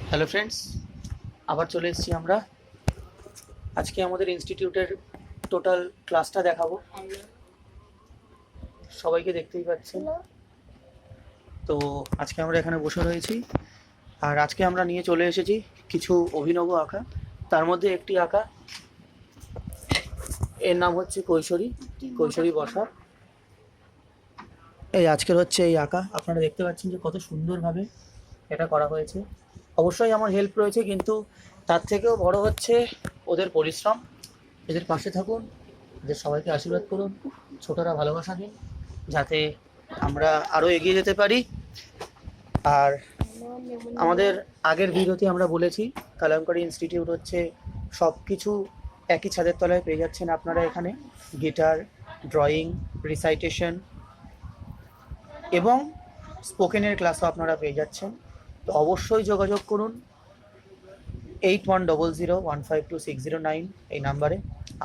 Hello friends, আবার চলে এসেছি আমরা। আজকে আমাদের ইনস্টিটিউটের টোটাল ক্লাসটা দেখাবো। সবাইকে দেখতেই পাচ্ছেন। তো আজকে আমরা এখানে বসে রয়েছি, আর আজকে আমরা নিয়ে চলে এসেছি কিছু অভিনব আঁকা। তার মধ্যে একটি আঁকা, এর নাম হচ্ছে কৈশোরী কৈশোরী বসা। এই আজকের হচ্ছে এই আঁকা। আপনারা দেখতে পাচ্ছেন যে কত সুন্দরভাবে এটা করা হয়েছে। অবশ্যই আমার হেল্প রয়েছে, কিন্তু তার থেকেও বড় হচ্ছে ওদের পরিশ্রম। এদের পাশে থাকুন, এদের সবাইকে আশীর্বাদ করুন, ছোটরা ভালোবাসা দিন, যাতে আমরা আরও এগিয়ে যেতে পারি। আর আমাদের আগের ভিডিওতে আমরা বলেছি, কালামকারী ইনস্টিটিউট হচ্ছে সব কিছু একই ছাদের তলায় পেয়ে যাচ্ছেন আপনারা। এখানে গিটার, ড্রয়িং, রিসাইটেশন এবং স্পোকেনের ক্লাসও আপনারা পেয়ে যাচ্ছেন। তো অবশ্যই যোগাযোগ করুন 8100152609 এই নাম্বারে।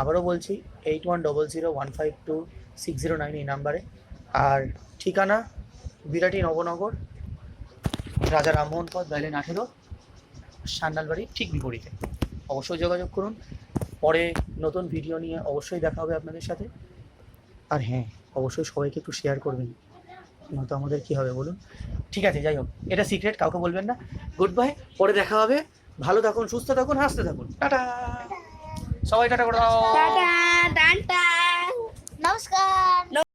আবারও বলছি 8100152609 এই নাম্বারে। আর ঠিকানা বিরাটি নবনগর, রাজা রামমোহন পথ, বাইলেন 18, সান্যালবাড়ির ঠিক বিপরীতে। অবশ্যই যোগাযোগ করুন। পরে নতুন ভিডিও নিয়ে অবশ্যই দেখা হবে আপনাদের সাথে। আর হ্যাঁ, অবশ্যই সবাইকে একটু শেয়ার করবেন, নয়তো আমাদের কী হবে বলুন। ঠিক আছে, যাই হোক, এটা সিক্রেট, কাউকে বলবেন না। গুড বাই, পরে দেখা হবে। ভালো থাকুন, সুস্থ থাকুন, হাসতে থাকুন। টাটা, সবাই টাটা করে দাও। টাটা টাটা নমস্কার।